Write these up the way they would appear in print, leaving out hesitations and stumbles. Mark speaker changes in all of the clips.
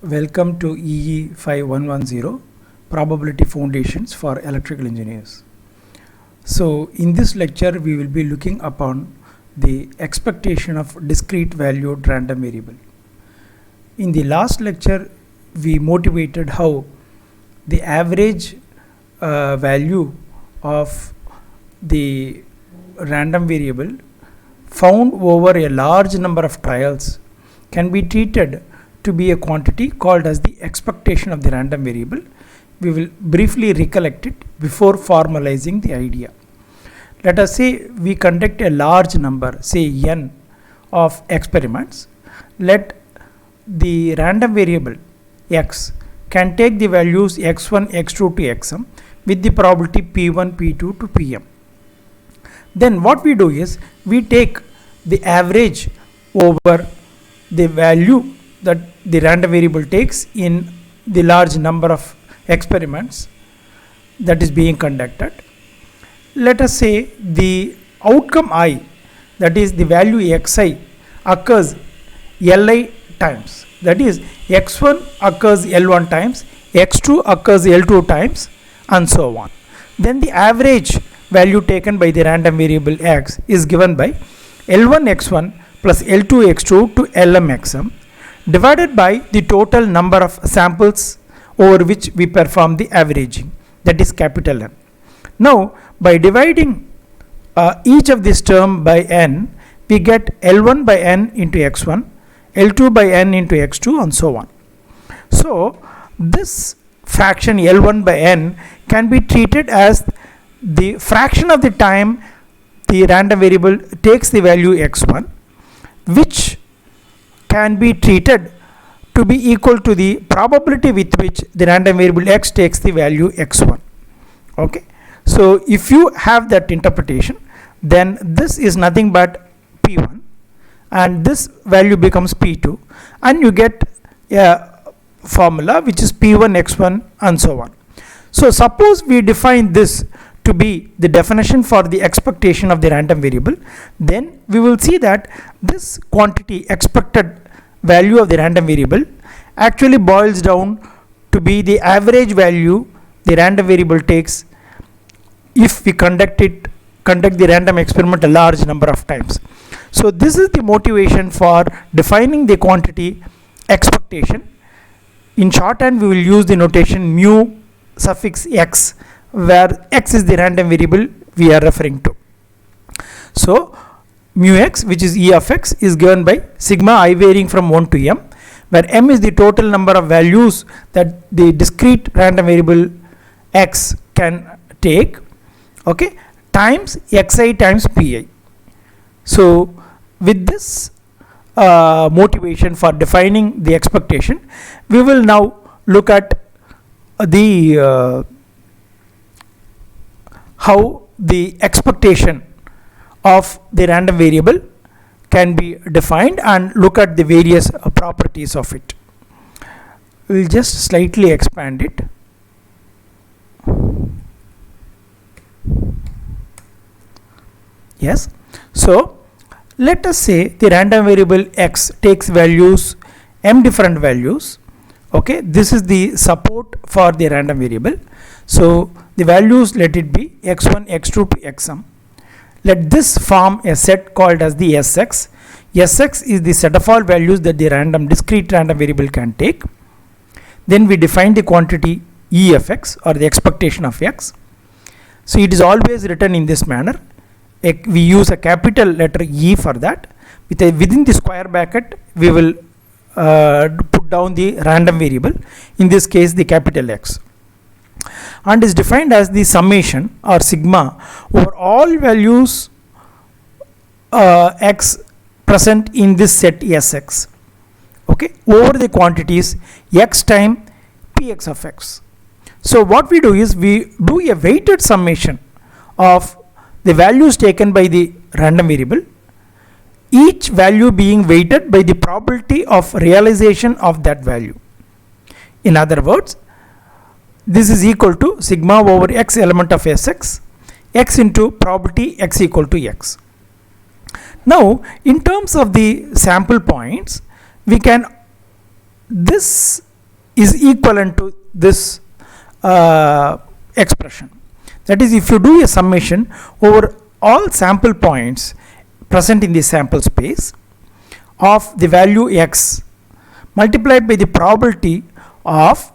Speaker 1: Welcome to EE 5110 Probability Foundations for Electrical Engineers. So in this lecture we will be looking upon the expectation of discrete valued random variable. In the last lecture we motivated how the average value of the random variable found over a large number of trials can be treated to be a quantity called as the expectation of the random variable. We will briefly recollect it before formalizing the idea. Let us say we conduct a large number, say n, of experiments. Let the random variable x can take the values x1, x2 to xm with the probability p1, p2 to pm. Then what we do is we take the average over the value that the random variable takes in the large number of experiments that is being conducted. Let us say the outcome I, that is the value xi, occurs li times, that is x1 occurs l1 times, x2 occurs l2 times, and so on. Then the average value taken by the random variable x is given by l1 x1 plus l2 x2 to lm xm divided by the total number of samples over which we perform the averaging, that is capital N. Now by dividing each of this term by n, we get L1 by n into x1, L2 by n into x2, and so on. So this fraction L1 by n can be treated as the fraction of the time the random variable takes the value x1, which can be treated to be equal to the probability with which the random variable x takes the value x1. Okay, so if you have that interpretation, then this is nothing but p1 and this value becomes p2, and you get a formula which is p1 x1 and so on. So suppose we define this to be the definition for the expectation of the random variable, then we will see that this quantity expected value of the random variable actually boils down to be the average value the random variable takes if we conduct the random experiment a large number of times. So this is the motivation for defining the quantity expectation. In shorthand we will use the notation mu suffix x, where x is the random variable we are referring to. So mu x, which is E of x, is given by sigma I varying from 1 to m, where m is the total number of values that the discrete random variable x can take, okay, times xi times pi. So with this motivation for defining the expectation, we will now look at the how the expectation of the random variable can be defined and look at the various properties of it. We will just slightly expand it. Yes, so let us say the random variable x takes values m different values. Okay, this is the support for the random variable. So the values, let it be x1, x2 to xm. Let this form a set called as the Sx. Sx is the set of all values that the discrete random variable can take. Then we define the quantity E of x, or the expectation of x. So it is always written in this manner. We use a capital letter E for that. Within the square bracket we will put down the random variable, in this case the capital X, and is defined as the summation or sigma over all values x present in this set Sx, okay, over the quantities x time px of x. So what we do is we do a weighted summation of the values taken by the random variable, each value being weighted by the probability of realization of that value. In other words, this is equal to sigma over x element of Sx, x into probability x equal to x. Now in terms of the sample points, we can, this is equivalent to this expression. That is, if you do a summation over all sample points present in the sample space of the value x multiplied by the probability of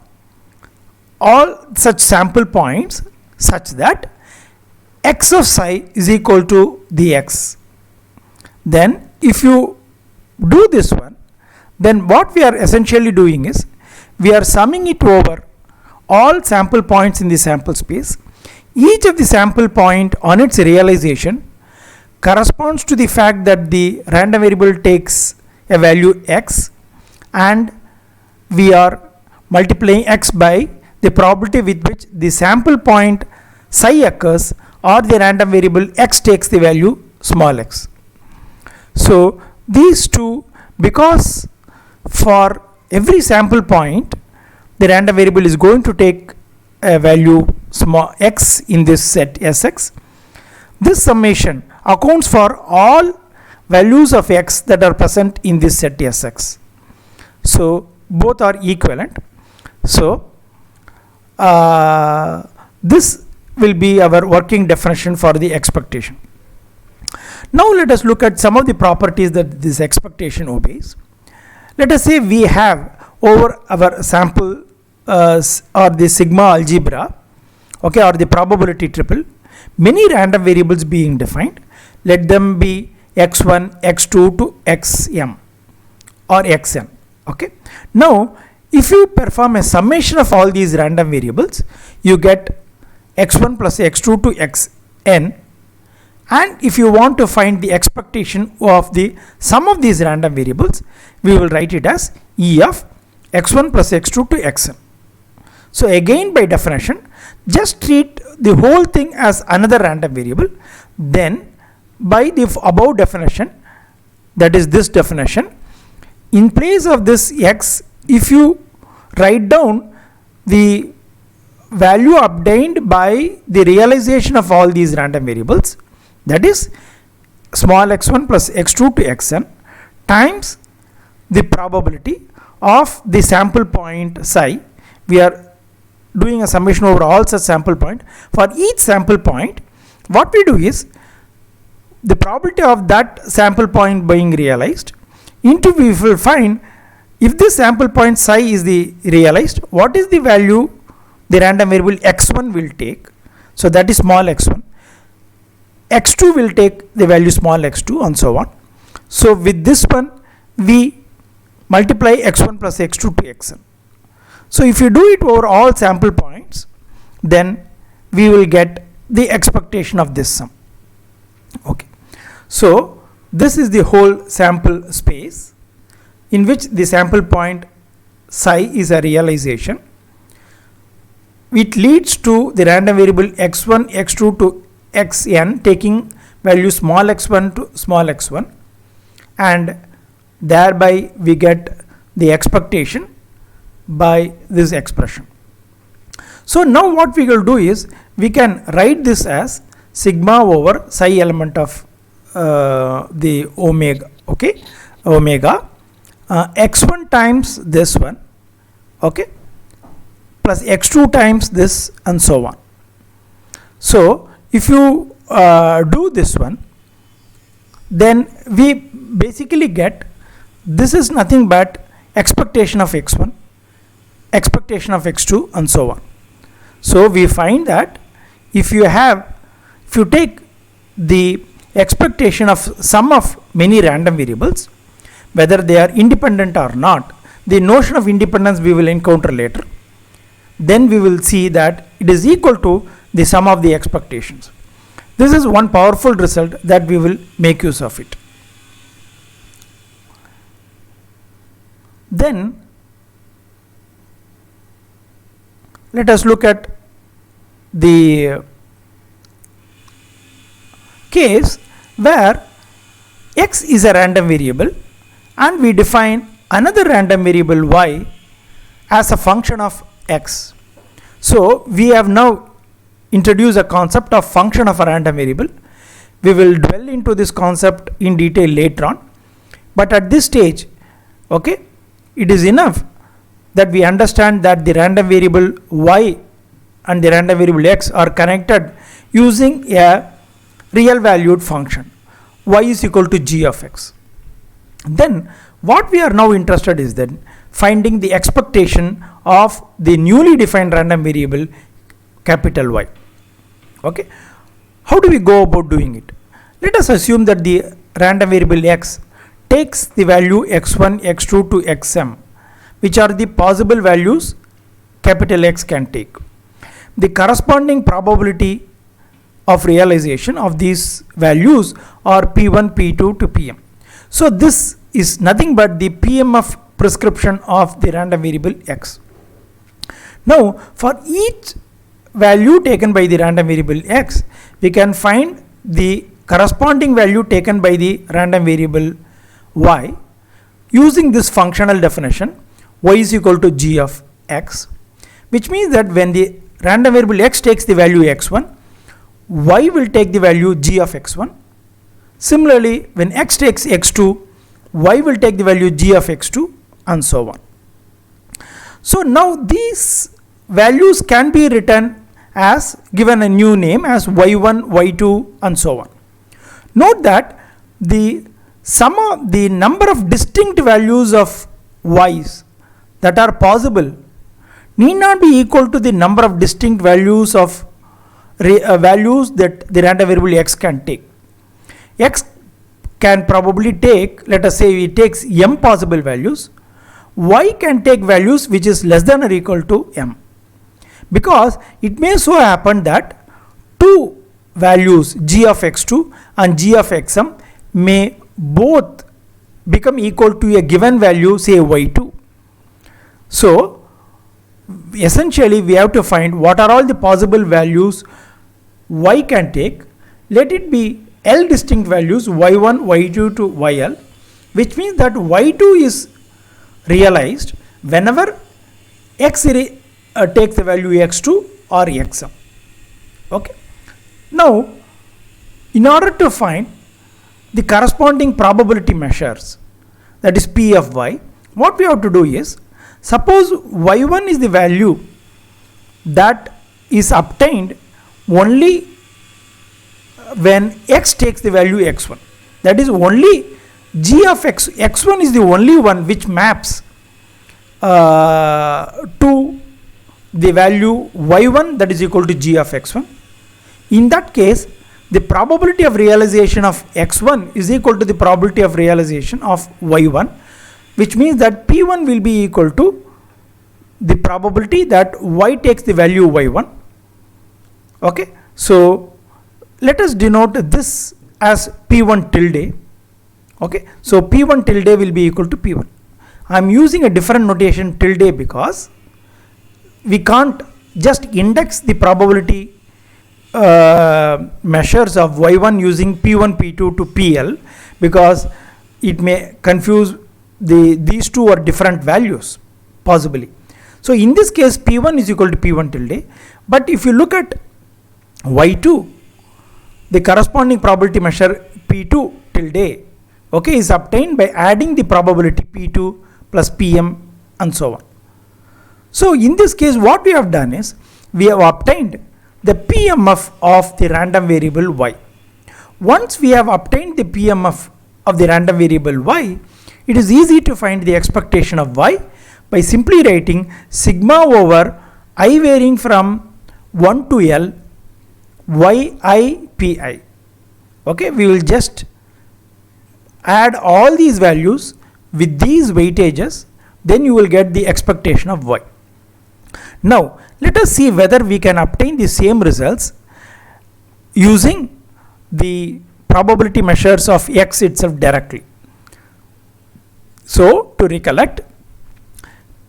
Speaker 1: all such sample points such that x of psi is equal to the x, then if you do this one, then what we are essentially doing is we are summing it over all sample points in the sample space. Each of the sample point on its realization corresponds to the fact that the random variable takes a value x, and we are multiplying x by the probability with which the sample point psi occurs, or the random variable x takes the value small x. So these two, because for every sample point the random variable is going to take a value small x in this set Sx, this summation accounts for all values of x that are present in this set Sx. So both are equivalent. So this will be our working definition for the expectation. Now let us look at some of the properties that this expectation obeys. Let us say we have over our sample or the sigma algebra, okay, or the probability triple, many random variables being defined. Let them be x1, x2 to xm or xn. Okay. Now, if you perform a summation of all these random variables, you get x1 plus x2 to xn. And if you want to find the expectation of the sum of these random variables, we will write it as E of x1 plus x2 to xn. So again, by definition, just treat the whole thing as another random variable. Then by the above definition, that is this definition, in place of this x, if you write down the value obtained by the realization of all these random variables, that is small x1 plus x2 to xn times the probability of the sample point psi. We are doing a summation over all such sample point. For each sample point, what we do is the probability of that sample point being realized into, we will find if this sample point psi is the realized, what is the value the random variable x1 will take. So that is small x1. x2 will take the value small x2 and so on. So with this one, we multiply x1 plus x2 to xn. So if you do it over all sample points, then we will get the expectation of this sum. Okay. So this is the whole sample space in which the sample point psi is a realization. It leads to the random variable x1, x2 to xn taking value small x1 to small x1, and thereby we get the expectation by this expression. So now what we will do is we can write this as sigma over psi element of the omega, okay, omega x1 times this one, okay, plus x2 times this and so on. So if you do this one, then we basically get this is nothing but expectation of x1, expectation of x2 and so on. So we find that if you take the expectation of sum of many random variables, whether they are independent or not, the notion of independence we will encounter later, then we will see that it is equal to the sum of the expectations. This is one powerful result that we will make use of it. Then let us look at the case where x is a random variable and we define another random variable y as a function of x. So we have now introduced a concept of function of a random variable. We will dwell into this concept in detail later on, but at this stage, okay, it is enough that we understand that the random variable y and the random variable x are connected using a real valued function y is equal to g of x. Then what we are now interested is then finding the expectation of the newly defined random variable capital Y. Okay, how do we go about doing it? Let us assume that the random variable x takes the value x1, x2 to xm, which are the possible values capital X can take. The corresponding probability of realization of these values are P1, P2 to Pm. So this is nothing but the PMF prescription of the random variable x. Now for each value taken by the random variable x, we can find the corresponding value taken by the random variable y using this functional definition y is equal to g of x, which means that when the random variable x takes the value x1, y will take the value g of x1. Similarly, when x takes x2, y will take the value g of x2 and so on. So now these values can be written as given a new name as y1, y2 and so on. Note that the sum of the number of distinct values of y's that are possible need not be equal to the number of distinct values of values that the random variable x can take. X can probably take, let us say it takes m possible values, y can take values which is less than or equal to m, because it may so happen that two values g of x2 and g of xm may both become equal to a given value, say y2. So essentially we have to find what are all the possible values y can take. Let it be L distinct values y1, y2 to yl, which means that y2 is realized whenever x takes the value x2 or xm. Okay. Now, in order to find the corresponding probability measures, that is P of y, what we have to do is, suppose y1 is the value that is obtained only when x takes the value x1. That is only g of x1 is the only one which maps to the value y1 that is equal to g of x1. In that case, the probability of realization of x1 is equal to the probability of realization of y1, which means that P1 will be equal to the probability that y takes the value y1. Okay, so let us denote this as P1 tilde. Okay, so P1 tilde will be equal to P1. I am using a different notation tilde because we can't just index the probability measures of y1 using P1, P2 to PL, because it may confuse these two are different values possibly. So in this case P1 is equal to P1 tilde, but if you look at y2, the corresponding probability measure P2 tilde, okay, is obtained by adding the probability P2 plus PM and so on. So in this case what we have done is we have obtained the PMF of the random variable y. Once we have obtained the PMF of the random variable y, it is easy to find the expectation of y by simply writing sigma over I varying from 1 to L yi pi. Okay, we will just add all these values with these weightages, then you will get the expectation of y. Now let us see whether we can obtain the same results using the probability measures of x itself directly. So to recollect,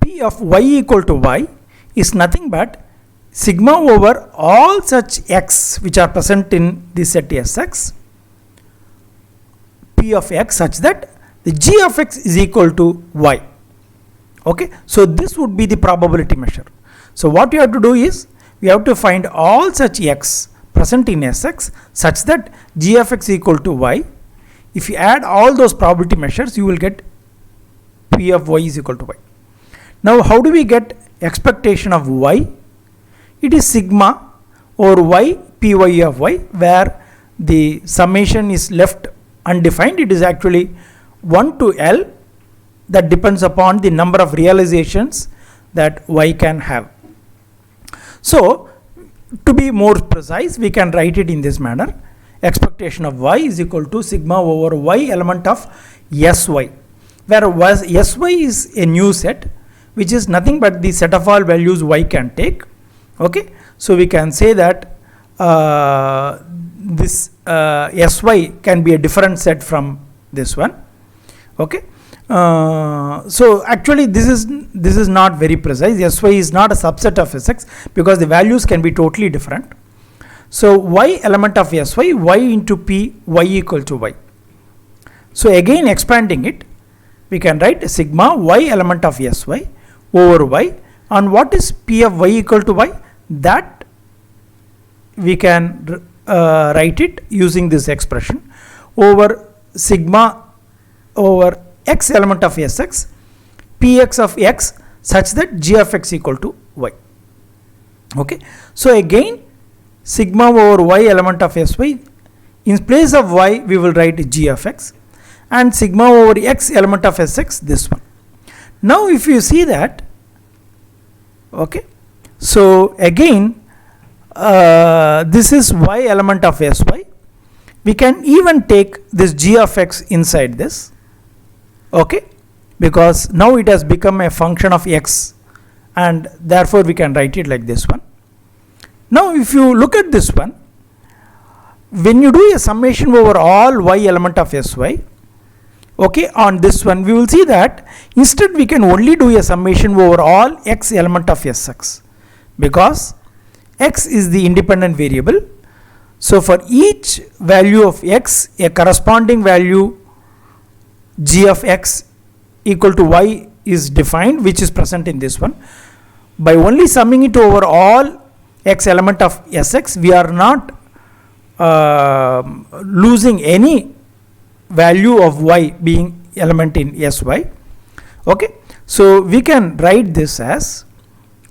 Speaker 1: P of y equal to y is nothing but sigma over all such x which are present in the set Sx, P of x such that the g of x is equal to y. Okay, so this would be the probability measure. So what you have to do is we have to find all such x present in Sx such that g of x equal to y. If you add all those probability measures, you will get P of y is equal to y. Now how do we get expectation of y? It is sigma over y py of y, where the summation is left undefined. It is actually 1 to L, that depends upon the number of realizations that y can have. So to be more precise, we can write it in this manner. Expectation of y is equal to sigma over y element of sy, where sy is a new set, which is nothing but the set of all values y can take. Okay, so we can say that this sy can be a different set from this one. Okay, so actually this is not very precise. Sy is not a subset of Sx because the values can be totally different. So y element of sy, y into p, y equal to y. So again expanding it, we can write sigma y element of sy over y, and what is p of y equal to y? That we can write it using this expression over sigma over x element of Sx, px of x, such that g of x equal to y. Okay, so again sigma over y element of sy, in place of y we will write g of x, and sigma over x element of Sx, this one. Now if you see that, okay, so again this is y element of sy. We can even take this g of x inside this, okay, because now it has become a function of x, and therefore we can write it like this one. Now if you look at this one, when you do a summation over all y element of sy, okay, on this one we will see that instead we can only do a summation over all x element of Sx, because x is the independent variable. So for each value of x, a corresponding value g of x equal to y is defined, which is present in this one. By only summing it over all x element of Sx, we are not losing any value of y being element in sy. Okay, so we can write this as,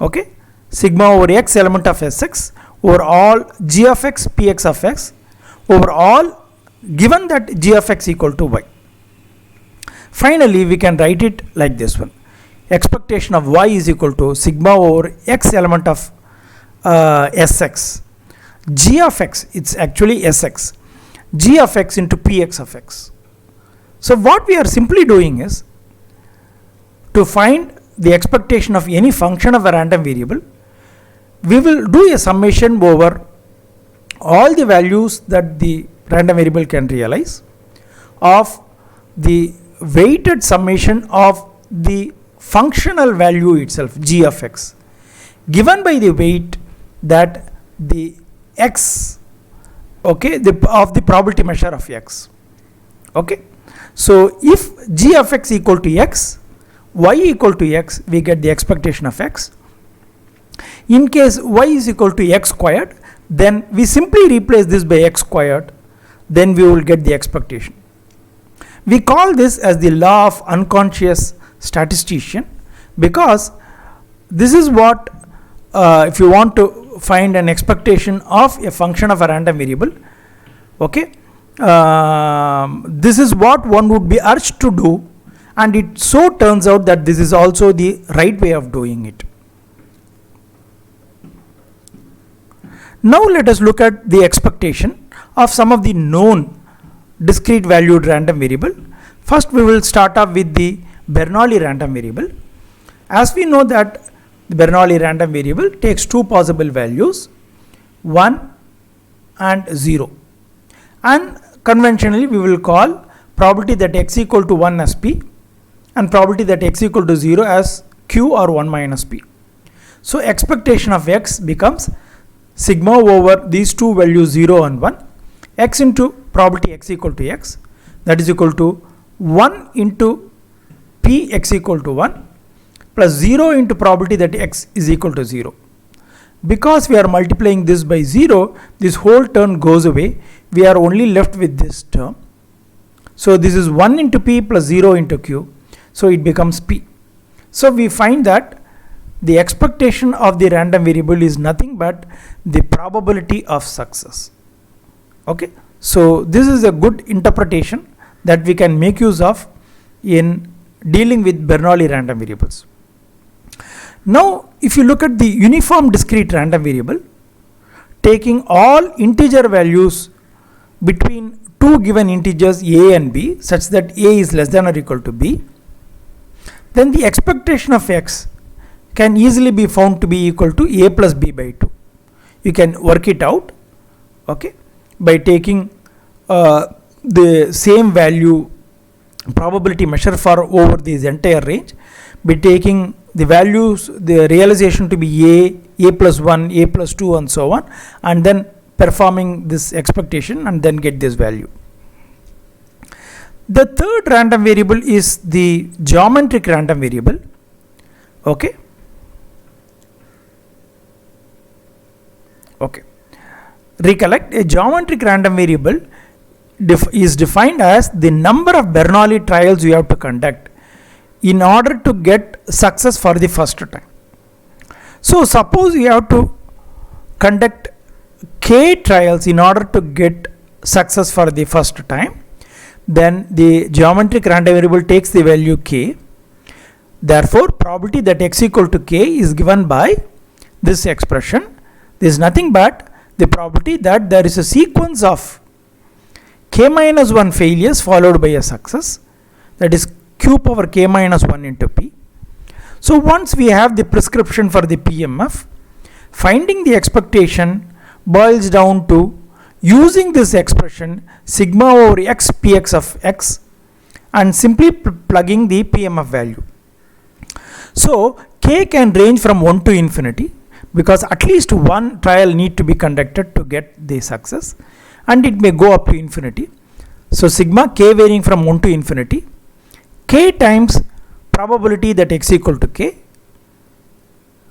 Speaker 1: okay, sigma over x element of Sx over all g of x px of x over all, given that g of x equal to y. Finally we can write it like this one. Expectation of y is equal to sigma over x element of Sx, g of x, it's actually Sx, g of x into px of x. So what we are simply doing is to find the expectation of any function of a random variable, we will do a summation over all the values that the random variable can realize of the weighted summation of the functional value itself, g of x, given by the weight that the x, okay, of the probability measure of x. Okay, so if g of x equal to x, y equal to x, we get the expectation of x. In case y is equal to x squared, then we simply replace this by x squared, then we will get the expectation. We call this as the law of unconscious statistician, because this is what if you want to find an expectation of a function of a random variable, okay, this is what one would be urged to do, and it so turns out that this is also the right way of doing it. Now let us look at the expectation of some of the known discrete valued random variable. First we will start off with the Bernoulli random variable. As we know that the Bernoulli random variable takes two possible values, 1 and 0, and conventionally we will call probability that x equal to 1 as p and probability that x equal to 0 as q or 1 minus p. So expectation of x becomes sigma over these two values 0 and 1, x into probability x equal to x, that is equal to 1 into p x equal to 1 plus 0 into probability that x is equal to 0. Because we are multiplying this by 0, this whole term goes away, we are only left with this term. So this is 1 into p plus 0 into q, so it becomes p. So we find that the expectation of the random variable is nothing but the probability of success. Okay, so this is a good interpretation that we can make use of in dealing with Bernoulli random variables. Now if you look at the uniform discrete random variable, taking all integer values between two given integers a and b such that a is less than or equal to b, then the expectation of x can easily be found to be equal to a plus b by 2. You can work it out, okay, by taking the same value probability measure for over this entire range, by taking the values, the realization to be a plus 1, a plus 2 and so on, and then performing this expectation and then get this value. The third random variable is the geometric random variable. Okay. Okay. Recollect, a geometric random variable is defined as the number of Bernoulli trials you have to conduct in order to get success for the first time. So suppose you have to conduct k trials in order to get success for the first time, then the geometric random variable takes the value k. Therefore probability that x equal to k is given by this expression. This is nothing but the probability that there is a sequence of k minus 1 failures followed by a success, that is q power k minus 1 into p. So once we have the prescription for the PMF, finding the expectation boils down to using this expression sigma over x px of x and simply plugging the PMF value. So k can range from 1 to infinity, because at least one trial need to be conducted to get the success, and it may go up to infinity. So sigma k varying from 1 to infinity, k times probability that x equal to k.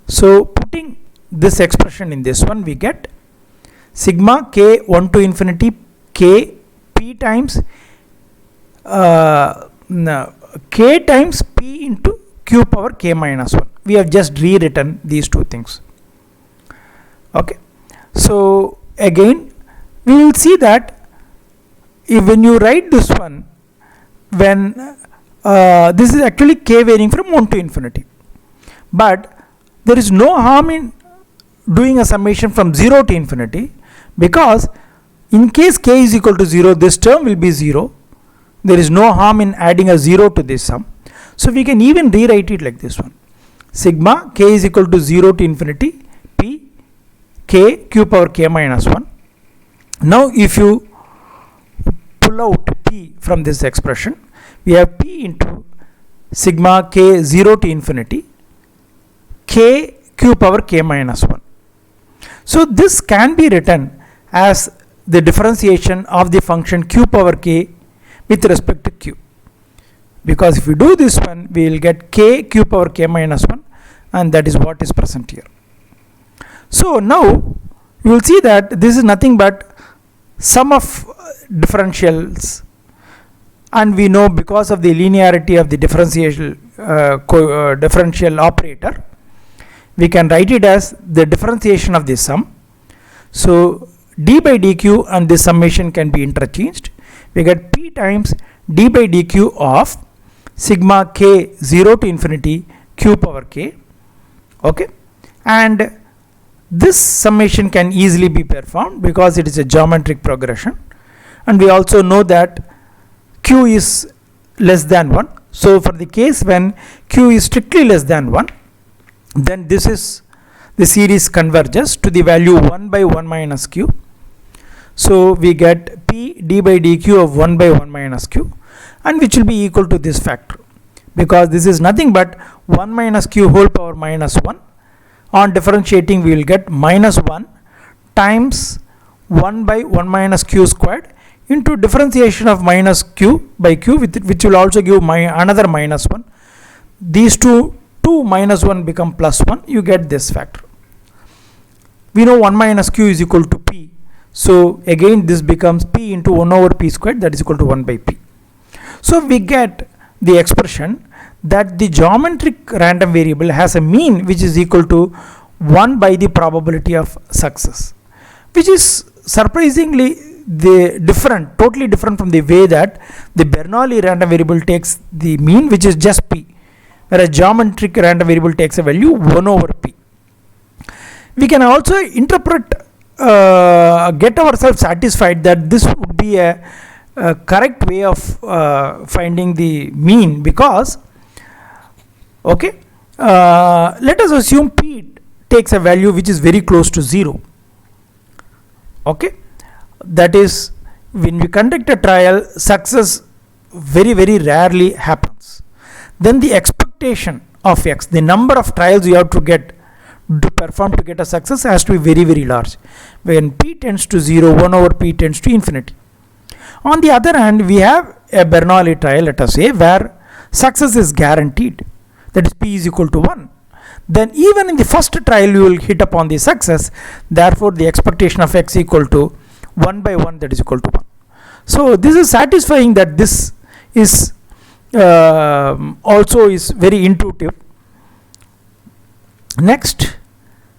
Speaker 1: So putting this expression in this one, we get sigma k 1 to infinity k p times k times p into q power k minus 1. We have just rewritten these two things. Okay, so again we will see that when you write this one, when this is actually k varying from 1 to infinity, but there is no harm in doing a summation from 0 to infinity, because in case k is equal to 0, this term will be 0. There is no harm in adding a 0 to this sum. So we can even rewrite it like this one: sigma k is equal to 0 to infinity p k q power k minus 1. Now if you pull out p from this expression, we have p into sigma k 0 to infinity k q power k minus 1. So this can be written as the differentiation of the function q power k with respect to q, because if we do this one, we will get k q power k minus 1, and that is what is present here. So now you will see that this is nothing but sum of differentials, and we know because of the linearity of the differential operator, we can write it as the differentiation of the sum. So d by dq and this summation can be interchanged. We get p times d by dq of sigma k 0 to infinity q power k. Okay, and this summation can easily be performed because it is a geometric progression, and we also know that q is less than 1. So for the case when q is strictly less than 1, then this is the series converges to the value 1 by 1 minus q. So we get p d by dq of 1 by 1 minus q, and which will be equal to this factor, because this is nothing but 1 minus q whole power minus 1. On differentiating, we will get minus 1 times 1 by 1 minus q squared into differentiation of minus q by q, which will also give another minus 1. These two minus 1 become plus 1. You get this factor. We know 1 minus q is equal to p. So again this becomes p into 1 over p squared, that is equal to 1 by p. So we get the expression that the geometric random variable has a mean which is equal to 1 by the probability of success, which is surprisingly totally different from the way that the Bernoulli random variable takes the mean, which is just p, whereas geometric random variable takes a value 1 over p. We can also get ourselves satisfied that this would be a correct way of finding the mean, because let us assume p takes a value which is very close to 0. That is, when we conduct a trial, success very rarely happens. Then the expectation of x, the number of trials you have to perform to get a success, has to be very large. When p tends to 0, 1 over p tends to infinity. On the other hand, we have a Bernoulli trial, let us say, where success is guaranteed, that is p is equal to 1. Then even in the first trial you will hit upon the success, therefore the expectation of x equal to 1 by 1, that is equal to 1. So this is satisfying that this is also is very intuitive. Next,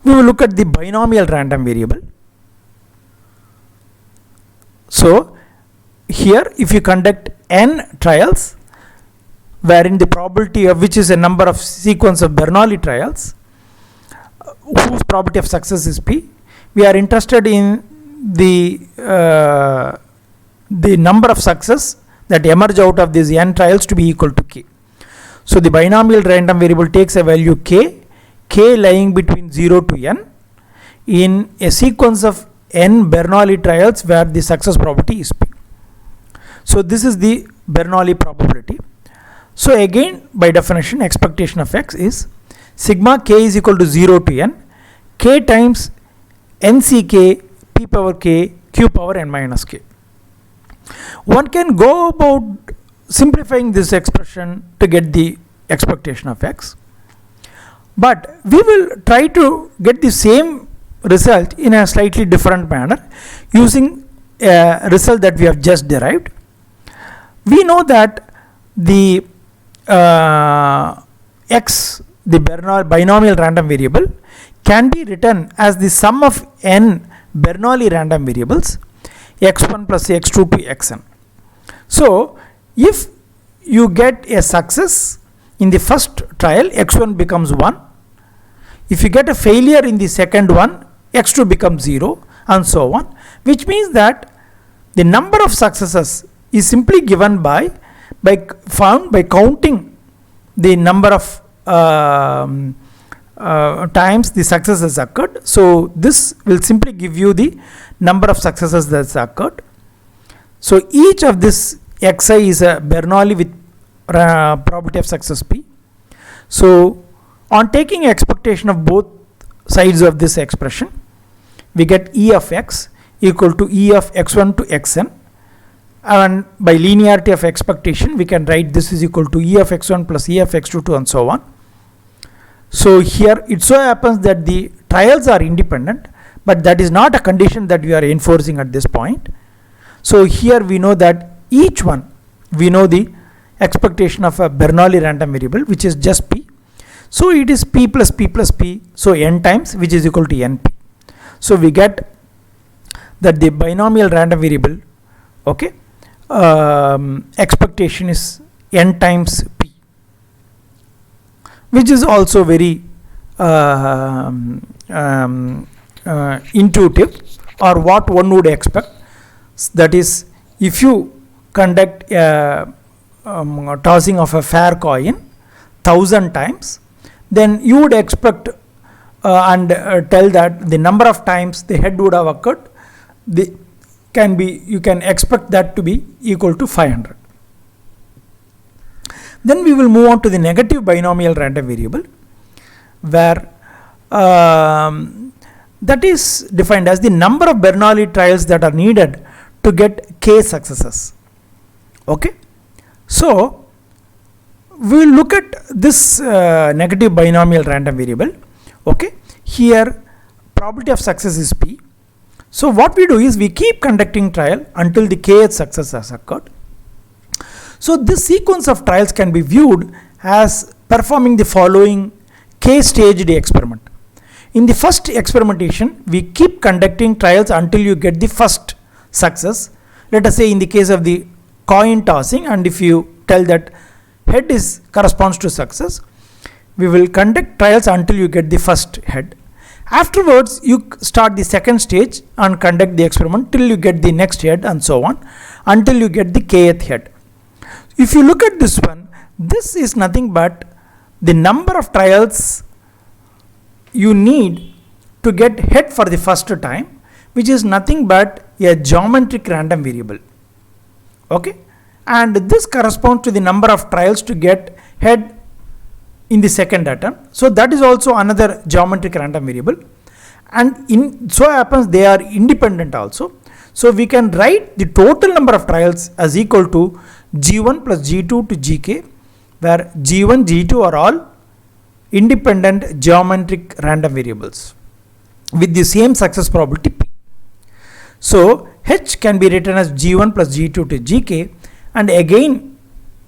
Speaker 1: we will look at the binomial random variable. So here, if you conduct n trials, wherein the probability of which is a number of sequence of Bernoulli trials, whose probability of success is p, we are interested in the number of success that emerge out of these n trials to be equal to k. So the binomial random variable takes a value k lying between 0 to n in a sequence of n Bernoulli trials where the success probability is p. So this is the Bernoulli probability. So again, by definition, expectation of x is sigma k is equal to 0 to n, k times nck p power k q power n minus k. One can go about simplifying this expression to get the expectation of x, but we will try to get the same result in a slightly different manner using a result that we have just derived. We know that the x, the binomial random variable, can be written as the sum of n Bernoulli random variables, x1 plus x2 to xn. So if you get a success in the first trial, x1 becomes 1. If you get a failure in the second one, x2 becomes 0, and so on, which means that the number of successes is simply given by counting the number of times the success has occurred. So this will simply give you the number of successes that has occurred. So each of this xi is a Bernoulli with probability of success p. So on taking expectation of both sides of this expression, we get e of x equal to e of x1 to xn, and by linearity of expectation we can write this is equal to e of x1 plus e of x2 to and so on. So here it so happens that the trials are independent, but that is not a condition that we are enforcing at this point. So here we know that each one, we know the expectation of a Bernoulli random variable, which is just p. So it is p plus p plus p, so n times, which is equal to np. So we get that the binomial random variable, expectation is n times p, which is also very intuitive, or what one would expect. That is, if you conduct a tossing of a fair coin 1,000 times, then you would expect and tell that the number of times the head would have occurred, you can expect that to be equal to 500. Then we will move on to the negative binomial random variable, where that is defined as the number of Bernoulli trials that are needed to get k successes. So we will look at this negative binomial random variable. Here probability of success is p. So what we do is we keep conducting trial until the kth success has occurred. So this sequence of trials can be viewed as performing the following k-staged experiment. In the first experimentation, we keep conducting trials until you get the first success. Let us say in the case of the coin tossing, and if you tell that head corresponds to success, we will conduct trials until you get the first head. Afterwards, you start the second stage and conduct the experiment till you get the next head, and so on until you get the kth head. If you look at this one, this is nothing but the number of trials you need to get head for the first time, which is nothing but a geometric random variable. Okay, and this corresponds to the number of trials to get head in the second attempt. So that is also another geometric random variable, and in so happens they are independent also. So we can write the total number of trials as equal to g1 plus g2 to gk, where g1, g2 are all independent geometric random variables with the same success probability p. So h can be written as g1 plus g2 to gk, and again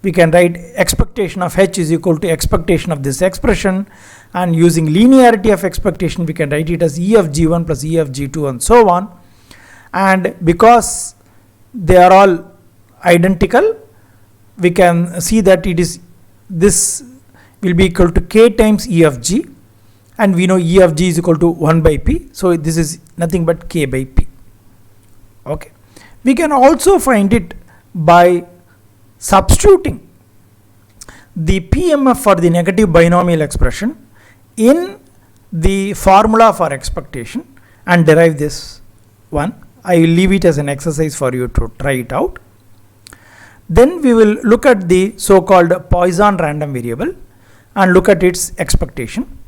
Speaker 1: we can write expectation of h is equal to expectation of this expression, and using linearity of expectation we can write it as e of g1 plus e of g2 and so on. And because they are all identical, we can see that this will be equal to k times e of g, and we know e of g is equal to 1 by p, so this is nothing but k by p. Okay, we can also find it by substituting the PMF for the negative binomial expression in the formula for expectation and derive this one. I will leave it as an exercise for you to try it out. Then we will look at the so-called Poisson random variable and look at its expectation.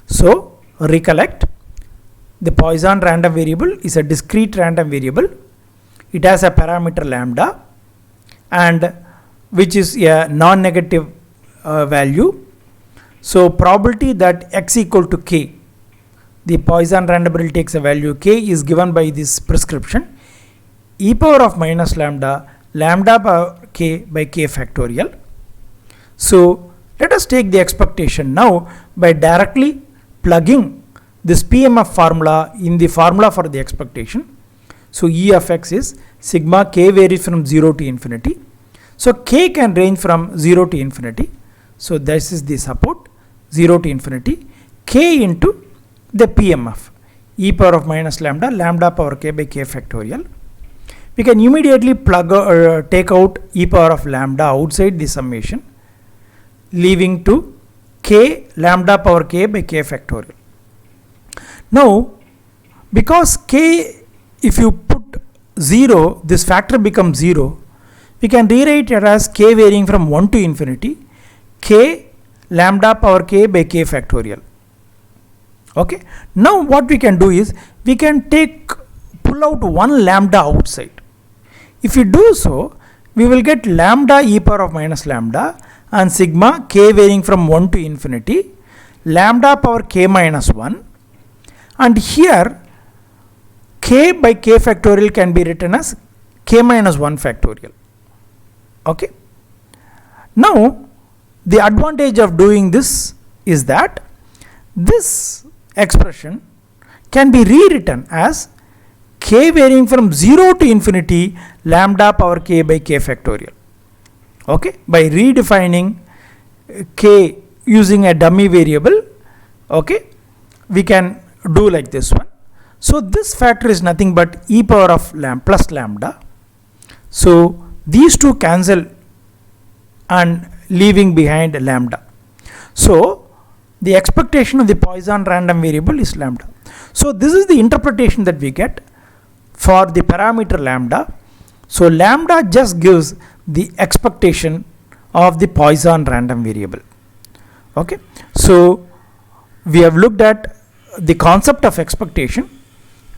Speaker 1: So recollect, the Poisson random variable is a discrete random variable. It has a parameter lambda, and which is a non-negative value. So probability that x equal to k, the Poisson random variable takes a value k, is given by this prescription e power of minus lambda, lambda power k by k factorial. So let us take the expectation now by directly plugging this PMF formula in the formula for the expectation. So E of x is sigma k varies from 0 to infinity. So k can range from 0 to infinity. So this is the support, 0 to infinity, k into the PMF, e power of minus lambda, lambda power k by k factorial. We can immediately plug take out e power of lambda outside the summation, leaving to k lambda power k by k factorial. Now, because k, if you put 0, this factor becomes 0, we can rewrite it as k varying from 1 to infinity, k lambda power k by k factorial. Okay. Now what we can do is we can pull out one lambda outside. If we do so, we will get lambda e power of minus lambda and sigma k varying from 1 to infinity, lambda power k minus 1, and here k by k factorial can be written as k minus 1 factorial. Okay. Now the advantage of doing this is that this expression can be rewritten as k varying from 0 to infinity, lambda power k by k factorial. Okay, by redefining k using a dummy variable, okay, we can do like this one. So this factor is nothing but e power of plus lambda. So these two cancel and leaving behind lambda. So the expectation of the Poisson random variable is lambda. So this is the interpretation that we get for the parameter lambda. So lambda just gives the expectation of the Poisson random variable. Okay. So we have looked at the concept of expectation,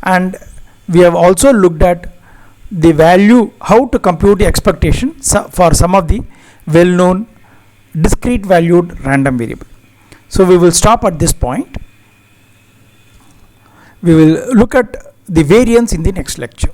Speaker 1: and we have also looked at the value, how to compute the expectation for some of the well-known discrete valued random variable. So we will stop at this point. We will look at the variance in the next lecture.